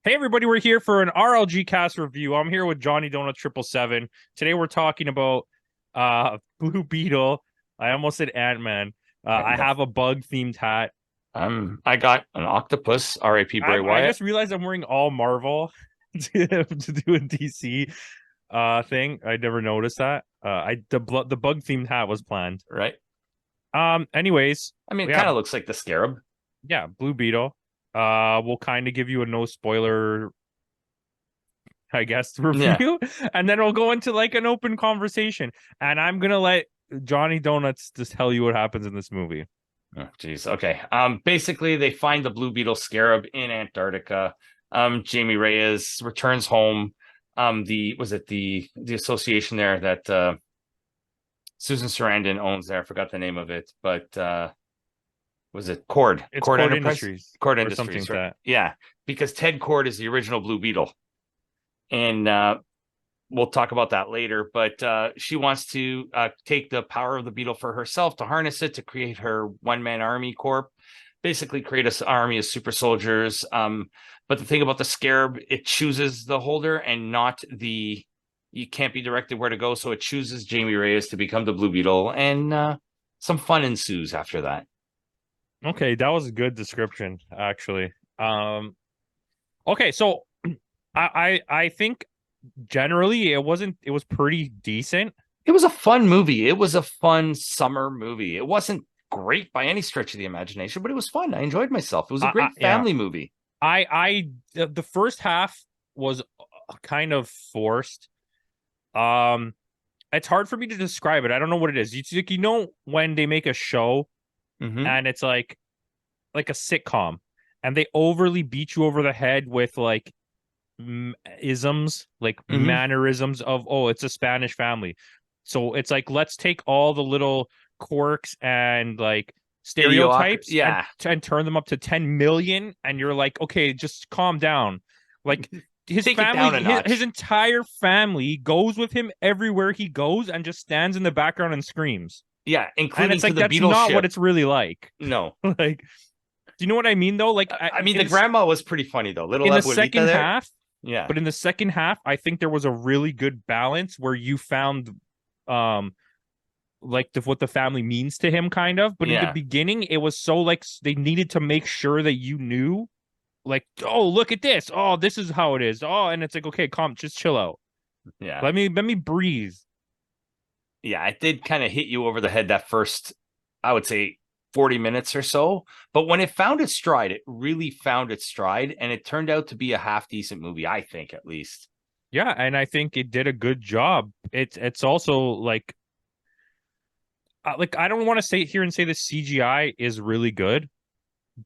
Hey everybody, we're here for an RLG cast review. I'm here with JohnnyDonuts 777. Today we're talking about Blue Beetle. I almost said Ant-Man. I have a bug themed hat. I got an octopus, R.A.P. Bray I Wyatt. just realized I'm wearing all Marvel to do a DC thing. I never noticed that. The bug themed hat was planned. Right? Anyways, I mean, it yeah, kind of looks like the scarab. yeah, Blue Beetle. We'll kind of give you a no spoiler, I guess, Yeah. review, and then we'll go into like an open conversation. And I'm gonna let Johnny Donuts just tell you what happens in this movie. Oh, geez. Okay. Basically, they find the blue beetle scarab in Antarctica. Jamie Reyes returns home. The association there that Susan Sarandon owns there. I forgot the name of it, but was it Cord? It's Cord Cord Enterprise? Industries Cord or something Industries, like right? that. Yeah, because Ted Cord is the original Blue Beetle, and we'll talk about that later. But she wants to take the power of the beetle for herself, to harness it, to create her one-man army corps, basically create an army of super soldiers. But the thing about the scarab, it chooses the holder and not the. You can't be directed where to go, so it chooses Jamie Reyes to become the Blue Beetle, and some fun ensues after that. Okay, that was a good description, actually. Okay, so I think generally it was pretty decent. It was a fun movie. It was a fun summer movie. It wasn't great by any stretch of the imagination, but it was fun. I enjoyed myself. It was a great Yeah, family movie. the first half was kind of forced. Um, it's hard for me to describe it. I don't know what it is. You know when they make a show Mm-hmm. and it's like a sitcom, and they overly beat you over the head with like isms, like Mm-hmm. mannerisms of, oh, it's a Spanish family. So it's like, let's take all the little quirks and like stereotypes Yeah. and turn them up to 10 million. And you're like, okay, just calm down. Like his Take it down family, a his notch. entire family goes with him everywhere he goes and just stands in the background and screams. Yeah, And including it's to like, the that's Beetle not what ship. it's really like. No. Like, do you know what I mean though? Like I mean, the grandma was pretty funny, though. Little in the Abuelita second there. half, Yeah. but in the second half, I think there was a really good balance where you found um like what the family means to him kind of, but in the Yeah. beginning it was so like they needed to make sure that you knew, like, oh, look at this, oh, this is how it is, oh, and it's like, okay, calm, just chill out, Yeah. let me breathe. Yeah. It did kind of hit you over the head that first, I would say, 40 minutes or so. But when it found its stride, it really found its stride. And it turned out to be a half decent movie, I think, at least. Yeah, and I think it did a good job. It's also like I don't want to say it here and say the CGI is really good,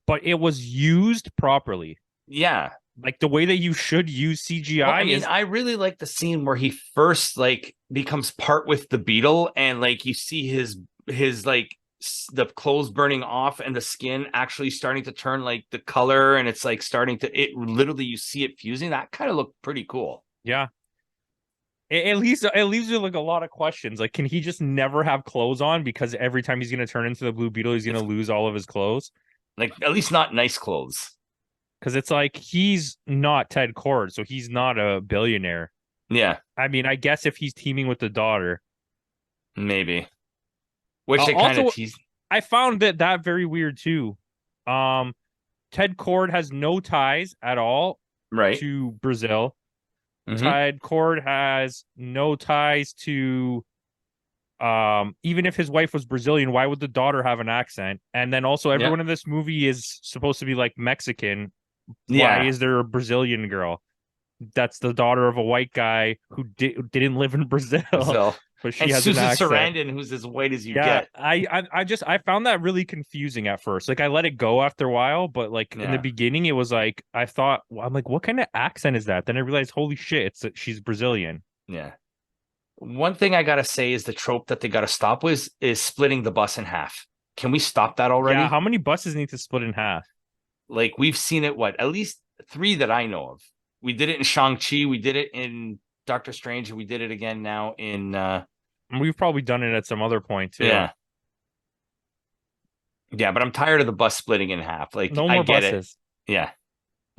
but it was used properly. Yeah. Like the way that you should use Well, CGI I mean, is, I really like the scene where he first like becomes part with the beetle, and like you see his like the clothes burning off and the skin actually starting to turn like the color, and it's like starting to, it literally, you see it fusing. That kind of looked pretty cool. yeah. At least it leaves you like a lot of questions. Like, can he just never have clothes on because every time he's gonna turn into the Blue Beetle, he's gonna It's lose all of his clothes? like at least not nice clothes. Because it's like he's not Ted Cord, so he's not a billionaire. Yeah, I mean, I guess if he's teaming with the daughter. maybe. Which they kind of Also, tease. I found that very weird too. Um, Ted Cord has no ties at all Right. to Brazil. Mm-hmm. Ted Cord has no ties to even if his wife was Brazilian, why would the daughter have an accent? And then also Yeah. everyone in this movie is supposed to be like Mexican. Why Yeah. is there a Brazilian girl? That's the daughter of a white guy who didn't live in Brazil, So, but she and has an Susan accent. Sarandon, who's as white as you Yeah, get. I found that really confusing at first. Like I let it go after a while, but like in the Yeah. beginning, it was like I thought, well, I'm like, what kind of accent is that? Then I realized, holy shit, she's Brazilian. Yeah. One thing I gotta say is the trope that they gotta stop with is splitting the bus in half. Can we stop that Yeah, already? how many buses need to split in half? Like we've seen it, what, at least three that I know of. We did it in Shang-Chi, we did it in Doctor Strange, and we did it again now in And we've probably done it at some other point too. yeah. Yeah, but I'm tired of the bus splitting in half. Like No I more get it. buses. Yeah.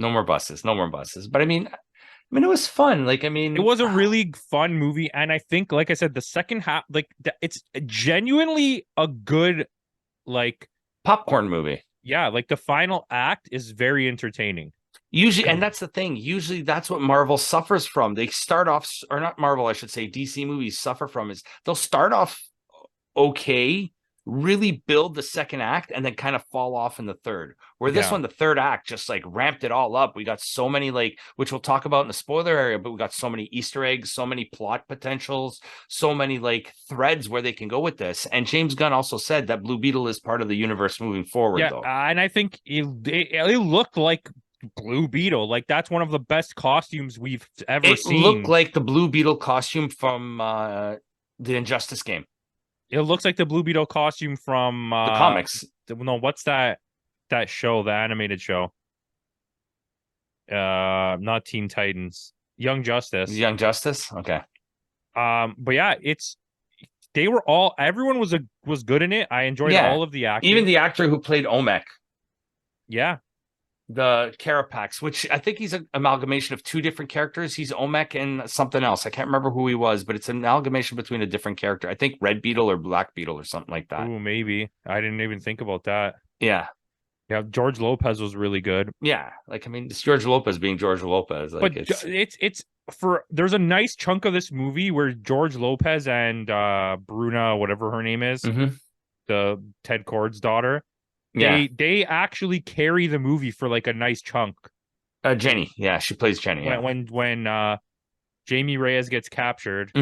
No more buses. No more buses. But I mean, it was fun. Like, I mean, It was a really fun movie, and I think, like I said, the second half, like it's genuinely a good, like, popcorn movie. yeah, like the final act is very entertaining. Usually, and that's the thing. Usually, that's what Marvel suffers from. They start off, or not Marvel, I should say, DC movies suffer from is they'll start off okay, really build the second act, and then kind of fall off in the third. Where this one, the third act just like ramped it all up. We got so many, like, which we'll talk about in the spoiler area, but we got so many Easter eggs, so many plot potentials, so many like threads where they can go with this. And James Gunn also said that Blue Beetle is part of the universe moving forward, though. And I think it looked like Blue Beetle. Like, that's one of the best costumes we've ever seen. It looked like the Blue Beetle costume from the Injustice game. It looks like the Blue Beetle costume from the comics. No, what's that show, the animated show? Not Teen Titans, Young Justice. Young Justice, okay. But yeah, everyone was good in it. I enjoyed all of the acting. Even the actor who played Omek. Yeah. The Carapax, which I think he's an amalgamation of two different characters. He's Omek and something else. I can't remember who he was, but it's an amalgamation between a different character. I think Red Beetle or Black Beetle or something like that. Oh, maybe. I didn't even think about that. Yeah. Yeah, George Lopez was really good. Yeah, like, I mean, it's George Lopez being George Lopez. Like, but there's a nice chunk of this movie where George Lopez and Bruna, whatever her name is, the Ted Kord's daughter, they actually carry the movie for like a nice chunk. Jenny, she plays Jenny. When Jamie Reyes gets captured,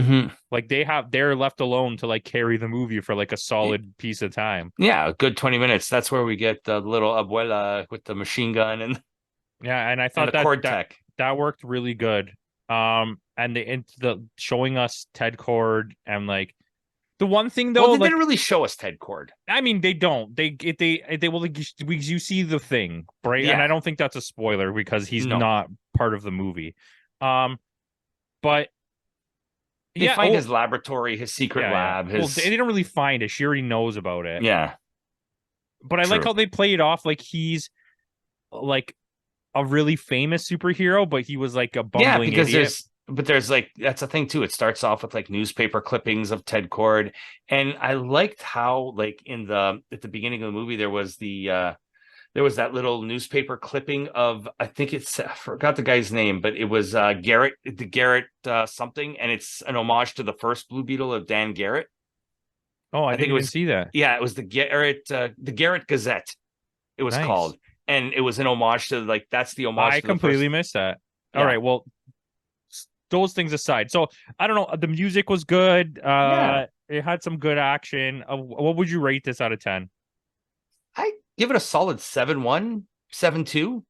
like they're left alone to like carry the movie for like a solid piece of time. Yeah, a good 20 minutes. That's where we get the little abuela with the machine gun and and I thought that worked really good. And the showing us Ted Kord, and like the one thing though, they didn't really show us Ted Kord. I mean, they don't. They will. You see the thing, right? Yeah. And I don't think that's a spoiler because he's not part of the movie. But they find his laboratory, his secret lab. Well, they don't really find it. She already knows about it. Yeah. But I like how they play it off like he's like a really famous superhero, but he was like a bumbling idiot. There's like, that's a thing too. It starts off with like newspaper clippings of Ted Kord, and I liked how like at the beginning of the movie there was that little newspaper clipping of, I think I forgot the guy's name, but it was Garrett something, and it's an homage to the first Blue Beetle of Dan Garrett. Oh, I didn't even see that. Yeah, it was the Garrett Gazette. It was called, and it was an homage to like that's the homage. I completely missed that. All right, well, those things aside, so I don't know. The music was good. It had some good action. What would you rate this out of 10? I give it a solid 7.1, 7.2.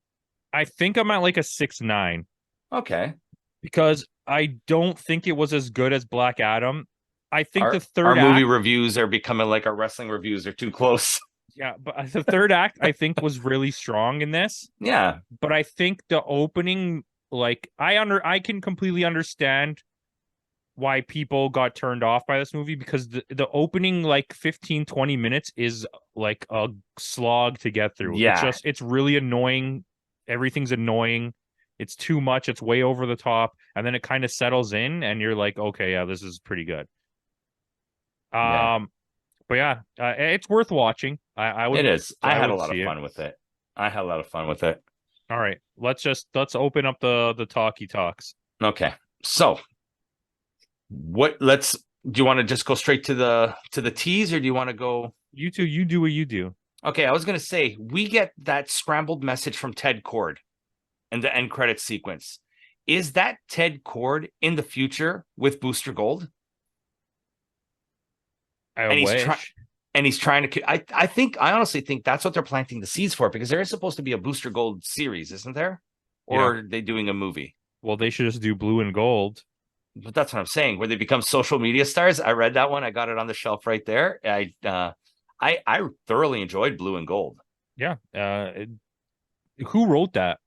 I think I'm at like a 6.9. Okay. Because I don't think it was as good as Black Adam. I think the third movie reviews are becoming like our wrestling reviews are too close. Yeah, but the third act I think was really strong in this. Yeah. But I think the opening, like, I can completely understand why people got turned off by this movie, because the opening like 15-20 minutes is like a slog to get through. Yeah, it's really annoying. Everything's annoying. It's too much. It's way over the top, and then it kind of settles in, and you're like, okay, yeah, this is pretty good. But yeah, it's worth watching. I would. It is. I had a lot of fun with it. All right, let's open up the talkie talks. Okay, so do you want to just go straight to the tease, or do you want to go? You do what you do. Okay, I was gonna say we get that scrambled message from Ted Kord in the end credits sequence. Is that Ted Kord in the future with Booster Gold? He's trying to. I honestly think that's what they're planting the seeds for, because there is supposed to be a Booster Gold series, isn't there? Or are they doing a movie? Well, they should just do Blue and Gold. But that's what I'm saying, where they become social media stars. I read that one. I got it on the shelf right there. I thoroughly enjoyed Blue and Gold. Yeah. Who wrote that?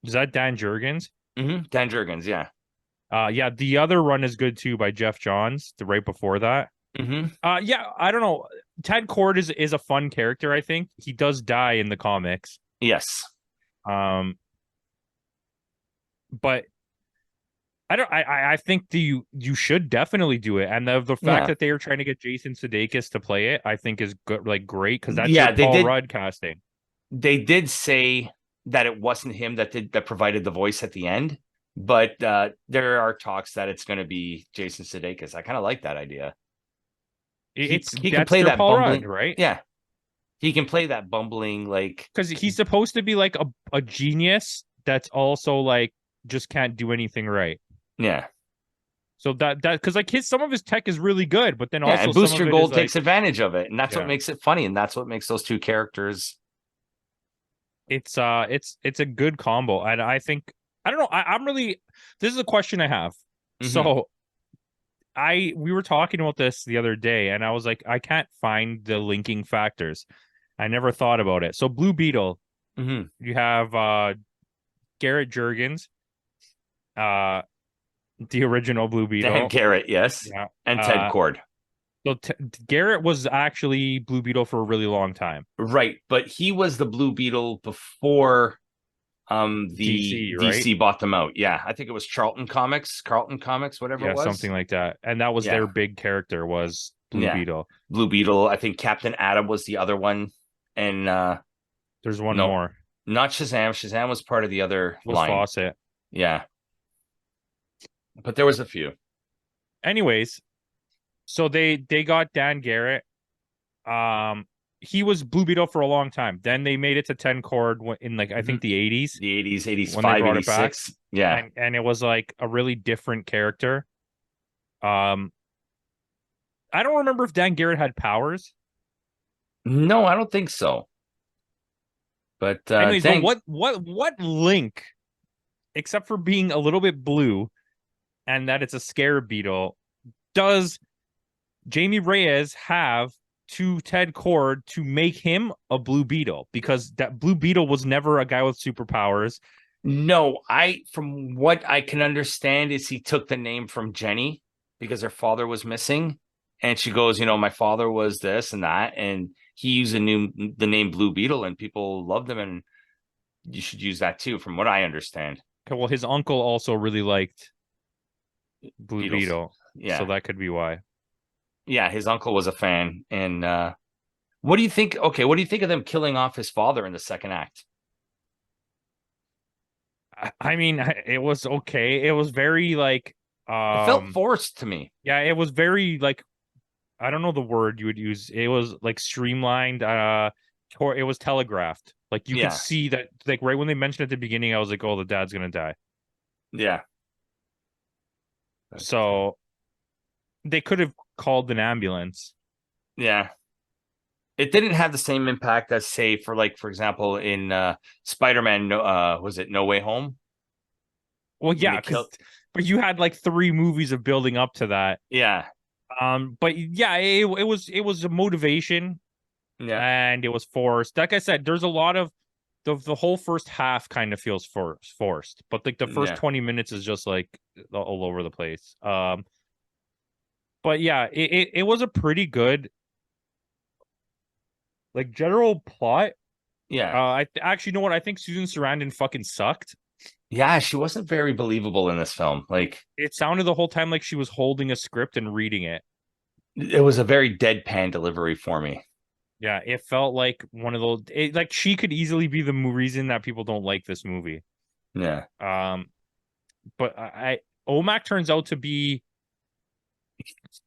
Is that Dan Jurgens? Mm-hmm. Dan Jurgens, yeah. Yeah, the other run is good too by Jeff Johns, right before that. Mm-hmm. Yeah, I don't know. Ted Kord is a fun character, I think. He does die in the comics. Yes. but I think you should definitely do it, and the fact Yeah. that they are trying to get Jason Sudeikis to play it, I think is good, like great, because that's Yeah, your Paul Rudd casting. they did say that it wasn't him that provided the voice at the end, but there are talks that it's going to be Jason Sudeikis. I kind of like that idea. He can That's play their that Paul Rudd, bumbling. right? Yeah, he can play that bumbling like. Because he's supposed to be like a genius that's also like just can't do anything right. Yeah. So that because like some of his tech is really good, but then Yeah, also and some Booster of it is Gold like, takes advantage of it, and that's what yeah, makes it funny, and that's what makes those two characters. it's a good combo, and I think I don't know. I'm really, this is a question I have. Mhm. So we were talking about this the other day, and I was like, I can't find the linking factors. I never thought about it. So Blue Beetle, Mhm. you have Garrett Jurgens, uh the original Blue Dan Beetle. Garrett, yes, Yeah. and Ted Uh Cord. so Garrett was actually Blue Beetle for a really long time. Right, but he was the Blue Beetle before the DC, right? DC bought them out. Yeah, I think it was Carlton Comics, whatever it Yeah, was. something like that. And that was Yeah, their big character, was Blue yeah. Beetle. Blue Beetle. I think Captain Atom was the other one, and There's one no, more. not Shazam. Shazam was part of the other Was line. Fawcett. Yeah, but there was a few. Anyways, so they got Dan Garrett. He was Blue Beetle for a long time. Then they made it to 10 cord in like I think the 80s The 80s, when they 85, brought it back. 86. Yeah. And it was like a really different character. Um I don't remember if Dan Garrett had powers. No, I don't think so. But Anyways, but what link, except for being a little bit blue and that it's a scarab beetle, does Jamie Reyes have to Ted Cord to make him a Blue Beetle? Because that Blue Beetle was never a guy with superpowers. no, from what I can understand is he took the name from Jenny because her father was missing. And she goes, my father was this and that. And he used the name Blue Beetle, and people loved him. And you should use that too, from what I understand. Okay, well, his uncle also really liked Blue Beatles. Beetle. Yeah. So that could be why. Yeah, his uncle was a fan. And what do you think? Okay, what do you think of them killing off his father in the second act? I mean, it was okay. It was very like It felt forced to me. yeah, it was very like, I don't know the word you would use. It was like streamlined, or it was telegraphed. Like you could see that, like right when they mentioned at the beginning, I was like, oh, the dad's gonna die. Yeah. So they could have called an ambulance. Yeah. It didn't have the same impact as, say, for example, in Spider-Man, was it No Way Home? Well, yeah, but you had like 3 movies of building up to that. Yeah. But yeah, it was a motivation. Yeah. And it was forced. Like I said, there's a lot of the whole first half kind of feels forced, but like the first 20 minutes is just like all over the place. But yeah, it was a pretty good like general plot. Yeah. I actually, you know what? I think Susan Sarandon fucking sucked. Yeah, she wasn't very believable in this film. Like, It sounded the whole time like she was holding a script and reading it. it was a very deadpan delivery for me. Yeah, it felt like one of those. Like she could easily be the reason that people don't like this movie. Yeah. But Omac turns out to be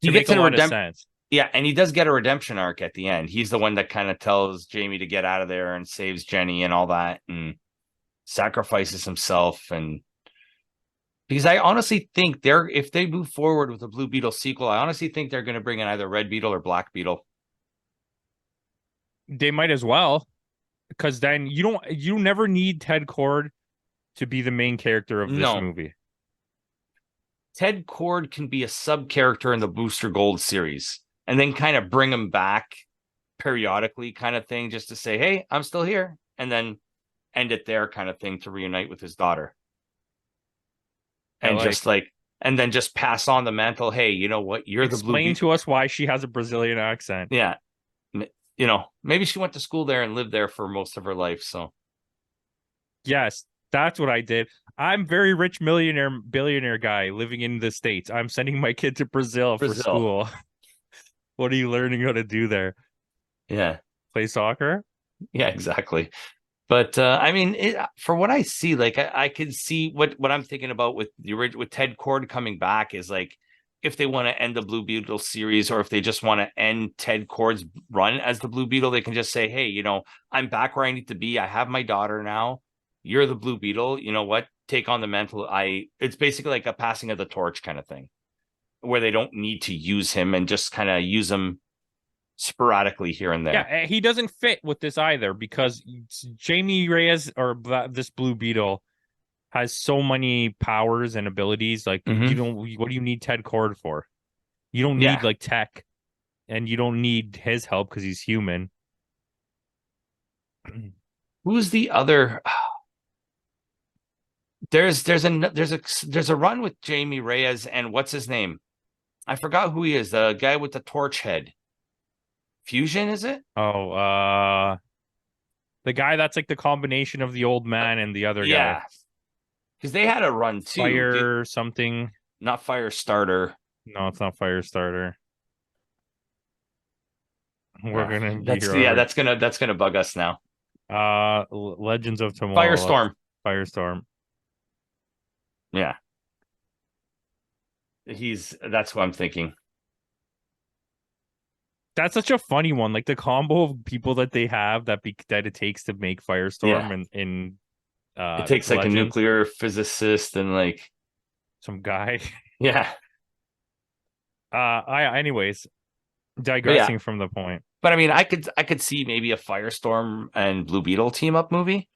He make gets a in a lot of sense. Yeah, and he does get a redemption arc at the end. He's the one that kind of tells Jamie to get out of there and saves Jenny and all that, and sacrifices himself. And because I honestly think if they move forward with the Blue Beetle sequel, I honestly think they're going to bring in either Red Beetle or Black Beetle. They might as well, because then you never need Ted Cord to be the main character of this movie. Ted Cord can be a sub character in the Booster Gold series, and then kind of bring him back periodically, kind of thing, just to say, hey, I'm still here, and then end it there, kind of thing, to reunite with his daughter. And and then just pass on the mantle. Hey, you know what? You're the Blue Beetle. Explain to us why she has a Brazilian accent. Yeah. Maybe she went to school there and lived there for most of her life. So yes, That's what I did. I'm very rich billionaire guy living in the States. I'm sending my kid to Brazil for Brazil. school. What are you learning how to do there? Yeah. Play soccer? Yeah, exactly. But I mean, for what I see, like I can see what I'm thinking about with the original with Ted Cord coming back is like if they want to end the Blue Beetle series or if they just want to end Ted Cord's run as the Blue Beetle, they can just say, hey, I'm back where I need to be. I have my daughter now. You're the Blue Beetle. You know what? Take on the mantle. It's basically like a passing of the torch kind of thing, where they don't need to use him and just kind of use him sporadically here and there. Yeah, he doesn't fit with this either because Jamie Reyes or this Blue Beetle has so many powers and abilities. Like, you Mhm. don't, what do you need Ted Cord for? You don't need Yeah. like tech, and you don't need his help because he's human. Who's the other? There's a run with Jamie Reyes and what's his name? I forgot who he is. The guy with the torch head. Fusion, is it? Oh, the guy that's like the combination of the old man and the other guy. Yeah, because they had a run too. Fire something. Not Fire Starter. No, it's not Firestarter. We're gonna be That's here yeah. over. That's gonna bug us now. Legends of Tomorrow. Firestorm. Firestorm. Yeah, that's what I'm thinking. That's such a funny one. Like the combo of people that they have that it takes to make Yeah, Firestorm and in it takes like a Legends. nuclear physicist and like Some guy. yeah, Anyways, but yeah. digressing from the point. But I mean, I could see maybe a Firestorm and Blue Beetle team up movie.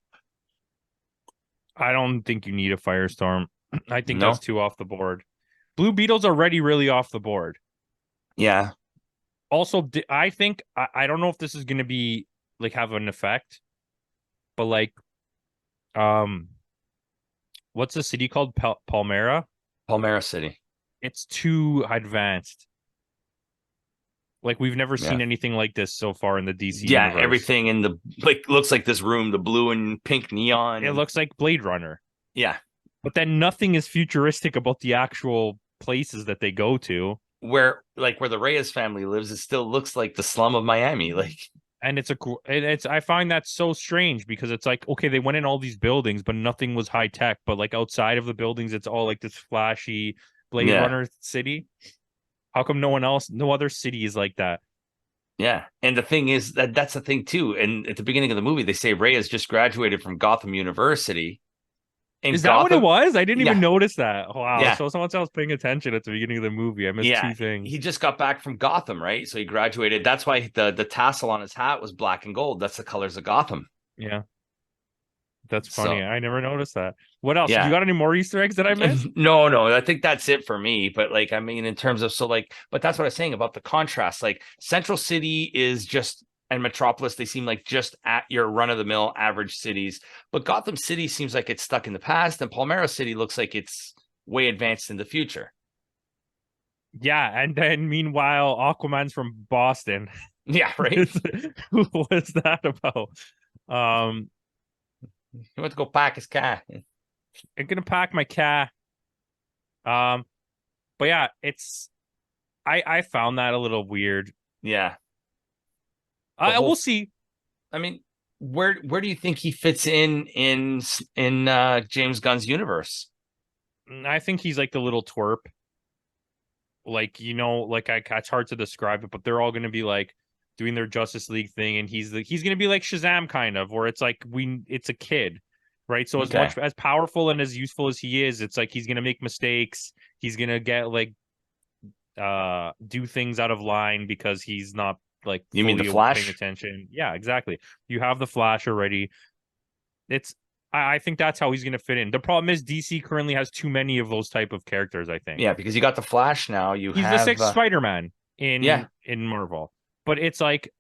I don't think you need a Firestorm. I think that's No. too off the board. Blue Beetle's already really off the board. Yeah. Also, I think I don't know if this is going to be like have an effect, but like, um, what's the city called? Palmera. Palmera City. It's too advanced. Like we've never Yeah. seen anything like this so far in the DC Yeah, universe. everything in the looks like this room, the blue and pink neon. It looks like Blade Runner. Yeah. But then nothing is futuristic about the actual places that they go to. Where the Reyes family lives, it still looks like the slum of Miami. Like, And I find that so strange because it's like, okay, they went in all these buildings, but nothing was high tech. But like outside of the buildings, it's all like this flashy Blade Runner city. How come no other city is like that? Yeah. And the thing is that's the thing too. And at the beginning of the movie, they say Reyes just graduated from Gotham University. And Is that what it was? I didn't even Yeah. notice that. Wow. Yeah. So someone else paying attention at the beginning of the movie. I missed two things. He just got back from Gotham, right? So he graduated. That's why the tassel on his hat was black and gold. That's the colors of Gotham. Yeah. That's funny. So, I never noticed that. What else? Yeah. You got any more Easter eggs that I missed? No. I think that's it for me. But like, I mean, in terms of but that's what I was saying about the contrast. Like Central City is just and Metropolis, they seem like just at your run-of-the-mill average cities. But Gotham City seems like it's stuck in the past, and Palmera City looks like it's way advanced in the future. Yeah, and then meanwhile, Aquaman's from Boston. Yeah, right. What's that about? He went to go pack his car. I'm gonna pack my car. But yeah, I found that a little weird. Yeah. We'll see. I mean, where do you think he fits in James Gunn's universe? I think he's like the little twerp. Like, like it's hard to describe it, but they're all gonna be like doing their Justice League thing, and he's gonna be like Shazam kind of, where it's like it's a kid, right? So as much as powerful and as useful as he is, it's like he's gonna make mistakes. He's gonna get like do things out of line because he's not like you mean the paying Flash? attention. Yeah, exactly. You have the Flash already. I think that's how he's going to fit in. The problem is DC currently has too many of those type of characters, I think. Yeah, because you got the Flash now. He's the sixth Spider-Man in Marvel. But it's like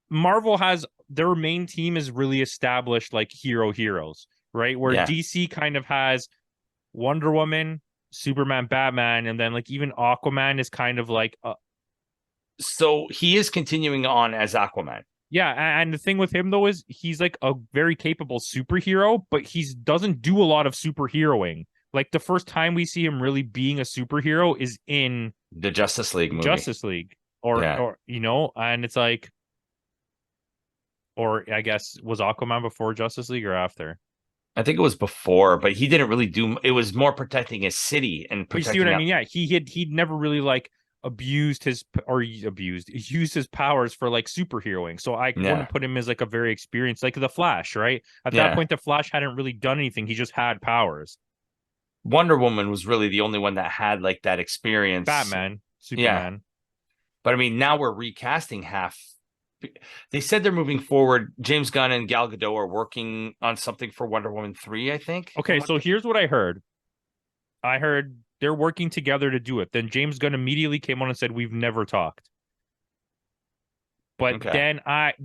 Marvel has their main team is really established like heroes, right? Where DC kind of has Wonder Woman, Superman, Batman, and then like even Aquaman is kind of like so he is continuing on as Aquaman. Yeah, and the thing with him though is he's like a very capable superhero, but he doesn't do a lot of superheroing. Like the first time we see him really being a superhero is in The Justice League movie. Justice League, Yeah. or and it's like, or I guess was Aquaman before Justice League or after? I think it was before, but he didn't really do. It was more protecting his city and But you see what protecting I out. mean? Yeah, he'd never really like used his powers for like superheroing. So I Yeah, wouldn't put him as like a very experienced, like the Flash, right? At that yeah. point, the Flash hadn't really done anything. He just had powers. Wonder Woman was really the only one that had like that experience. Batman, Yeah, Superman. but I mean, now we're recasting half. They said they're moving forward. James Gunn and Gal Gadot are working on something for Wonder Woman 3, I think. Okay, so here's what I heard. I heard they're working together to do it. Then James Gunn immediately came on and said, "We've never talked." But Okay. then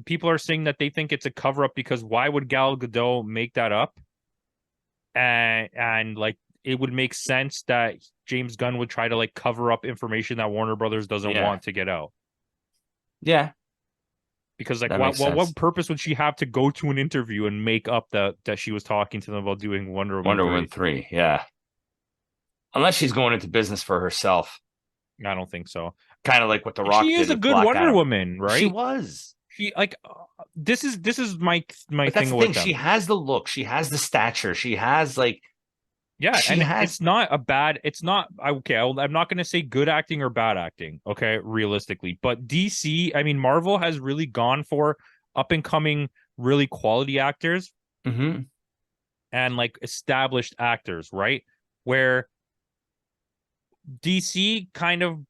people are saying that they think it's a cover up because why would Gal Gadot make that up? And like it would make sense that James Gunn would try to like cover up information that Warner Brothers doesn't Yeah. want to get out. Yeah. Because like That makes sense. what purpose would she have to go to an interview and make up that she was talking to them about doing Wonder Woman 3? Woman 3. Yeah. Unless she's going into business for herself. I don't think so. Kind of like what The Rock She did is a with good Black Wonder Adam. Woman, right? She was. She like this is my But that's thing the with thing. them. She has the look. She has the stature. She has like Yeah, she and has it's not a bad. It's not okay. I'm not going to say good acting or bad acting. Okay, realistically, but DC, I mean, Marvel has really gone for up and coming, really quality actors Mhm. and like established actors, right? Where DC kind of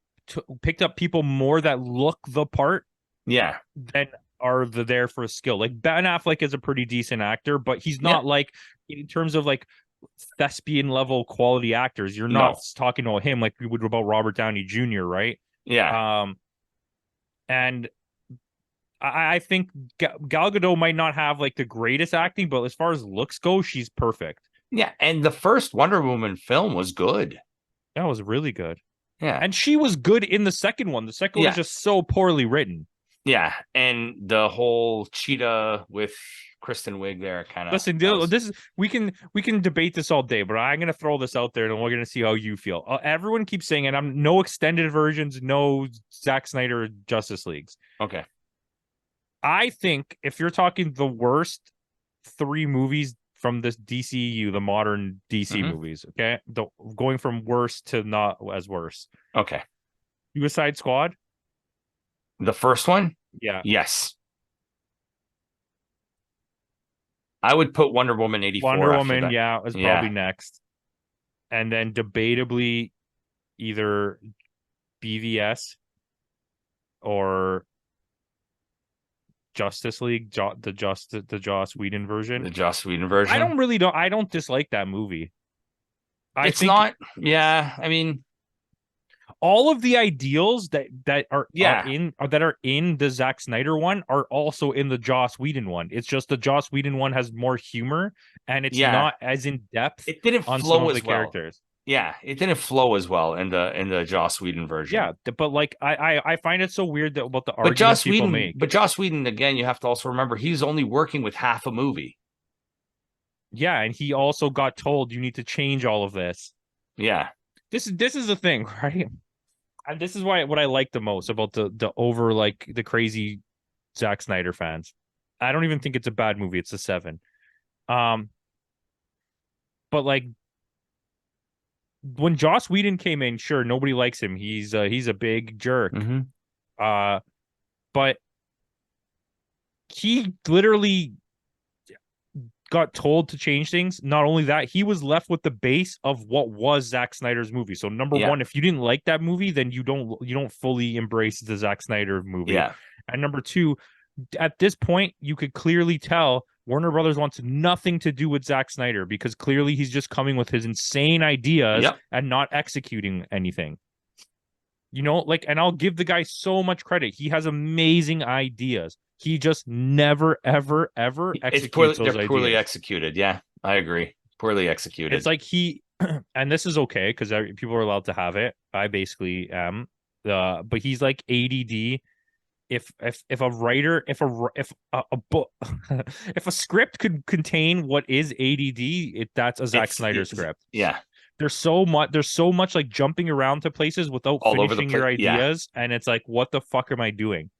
picked up people more that look the part Yeah. than are there for skill. Like Ben Affleck is a pretty decent actor, but he's Yeah. not like in terms of like thespian level quality actors. You're not No. talking about him like we would about Robert Downey Jr., right? Yeah. And I think Gal Gadot might not have like the greatest acting, but as far as looks go, she's perfect. Yeah. And the first Wonder Woman film was good. That was really good. Yeah. And she was good in the second one. The second one is just so poorly written. Yeah. And the whole cheetah with Kristen Wiig there kind of listen. This is we can debate this all day, but I'm gonna throw this out there and we're gonna see how you feel. Everyone keeps saying, and I'm no extended versions, no Zack Snyder Justice Leagues. Okay. I think if you're talking the worst 3 movies from this DCEU, the modern DC movies, okay, going from worst to not as worse. Okay. Suicide Squad. The first one? Yeah. Yes. I would put Wonder Woman 84. Wonder Woman, yeah, is probably next. And then debatably either BVS or Justice League, the Joss Whedon version. The Joss Whedon version. I don't dislike that movie. I it's think not. Yeah, I mean, all of the ideals that are in the Zack Snyder one are also in the Joss Whedon one. It's just the Joss Whedon one has more humor and it's not as in depth. It didn't on flow some of as the well. characters. Yeah, it didn't flow as well in the Joss Whedon version. Yeah, but like I find it so weird that about the arguments people make. But Joss Whedon, again, you have to also remember he's only working with half a movie. Yeah, and he also got told you need to change all of this. Yeah. This is the thing, right? And this is what I like the most about the over like the crazy Zack Snyder fans. I don't even think it's a bad movie. It's a 7. But like when Joss Whedon came in, sure, nobody likes him. He's a big jerk. But he literally got told to change things. Not only that, he was left with the base of what was Zack Snyder's movie. So number one, if you didn't like that movie, then you don't fully embrace the Zack Snyder movie. Yeah. And number two, at this point, you could clearly tell Warner Brothers wants nothing to do with Zack Snyder because clearly he's just coming with his insane ideas and not executing anything. You know, like, and I'll give the guy so much credit. He has amazing ideas. He just never, ever, ever executes those ideas. They're poorly executed. Yeah, I agree. Poorly executed. It's like and this is okay because people are allowed to have it. I basically am. But he's like ADD if a writer if a book if a script could contain what is ADD, that's a Zack Snyder script. Yeah. There's so much like jumping around to places without All over the finishing your place. Yeah. ideas, and it's like, what the fuck am I doing?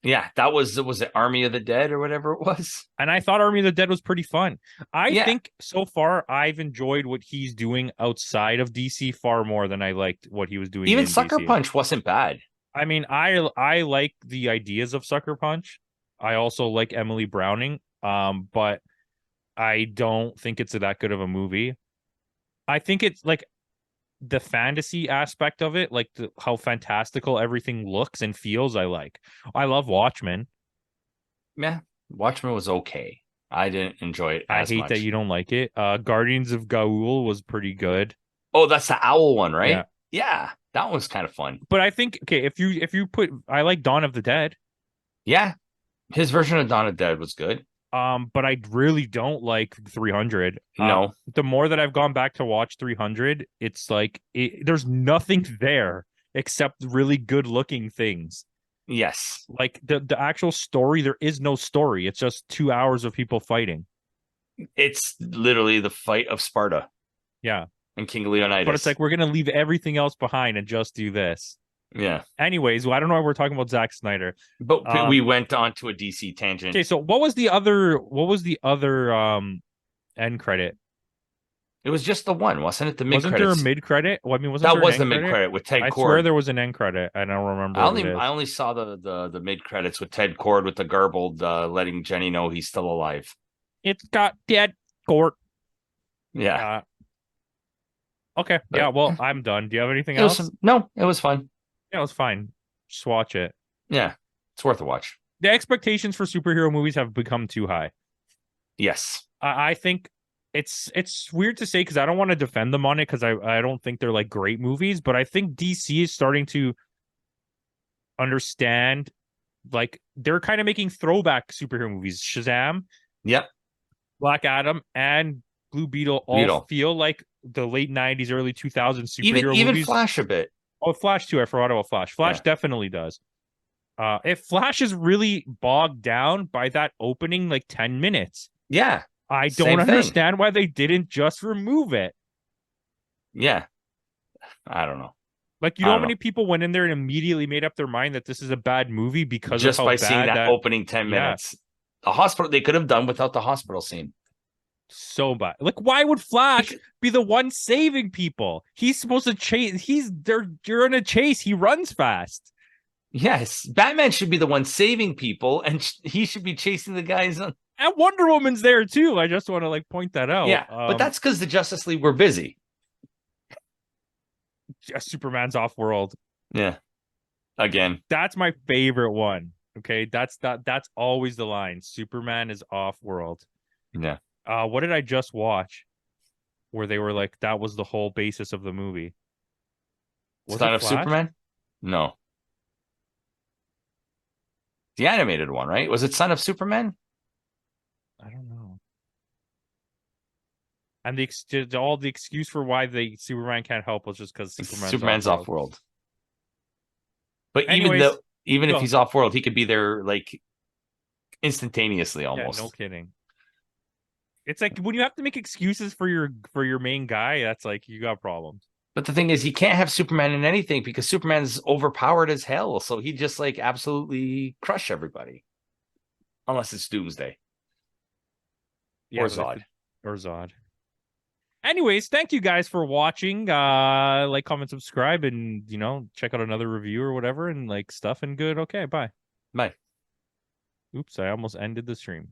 Yeah, that was it Army of the Dead or whatever it was? And I thought Army of the Dead was pretty fun. I Yeah. think so far I've enjoyed what he's doing outside of DC far more than I liked what he was doing Even in Sucker DC. Punch wasn't bad. I mean, I like the ideas of Sucker Punch. I also like Emily Browning, but I don't think it's that good of a movie. I think it's like the fantasy aspect of it, like how fantastical everything looks and feels. I love Watchmen. Yeah, Watchmen was okay. I didn't enjoy it as I hate much. that you don't like it. Guardians of Gaul was pretty good. Oh, that's the owl one, right? Yeah. Yeah, that was kind of fun. But I think, okay, if you put, I like Dawn of the Dead. Yeah, his version of Dawn of the Dead was good. But I really don't like 300. No. The more that I've gone back to watch 300, it's like there's nothing there except really good looking things. Yes. Like the actual story, there is no story. It's just 2 hours of people fighting. It's literally the fight of Sparta. Yeah. And King Leonidas. But it's like, we're going to leave everything else behind and just do this. Yeah. Anyways, well, I don't know why we're talking about Zack Snyder. But we went on to a DC tangent. Okay, so what was the other end credit? It was just the one, wasn't it? The mid Wasn't credits. there a mid credit? Well, I mean, wasn't that there was an the end mid credit? credit with Ted I Cord. swear there was an end credit. I don't remember. I only saw the mid credits with Ted Cord with the garbled letting Jenny know he's still alive. It's got Ted Cord. Yeah. Okay. But, yeah. Well, I'm done. Do you have anything else? No, it was fun. Yeah, it was fine. Just watch it. Yeah, it's worth a watch. The expectations for superhero movies have become too high. Yes. I think it's weird to say because I don't want to defend them on it because I don't think they're like great movies, but I think DC is starting to understand, like, they're kind of making throwback superhero movies. Shazam, Yep, Black Adam, and Blue Beetle all feel like the late 90s, early 2000s superhero movies. Even Flash a bit. Oh, Flash too. I forgot about Flash. Flash definitely does. If Flash is really bogged down by that opening like 10 minutes. Yeah. I don't understand why they didn't just remove it. Yeah. I don't know. Like, you know how many people went in there and immediately made up their mind that this is a bad movie because just of how by bad seeing that opening 10 minutes. The hospital, they could have done without the hospital scene. So bad. Like, why would Flash be the one saving people? He's supposed to chase. You're in a chase. He runs fast. Yes, Batman should be the one saving people, and he should be chasing the guys on. And Wonder Woman's there too. I just want to like point that out. Yeah, but that's because the Justice League were busy. Superman's off-world. Yeah, again, that's my favorite one. Okay, that's always the line. Superman is off-world. Yeah. What did I just watch? Where they were like, that was the whole basis of the movie. Son of Superman? No. The animated one, right? Was it Son of Superman? I don't know. And the excuse for why Superman can't help was just because Superman's off-world. But anyways, even if he's off-world, he could be there like instantaneously almost. Yeah, no kidding. It's like when you have to make excuses for your main guy, that's like you got problems. But the thing is, you can't have Superman in anything because Superman's overpowered as hell. So he just like absolutely crush everybody. Unless it's Doomsday. Yeah, or Zod. Anyways, thank you guys for watching. Like, comment, subscribe, and check out another review or whatever and like stuff and good. Okay, bye. Bye. Oops, I almost ended the stream.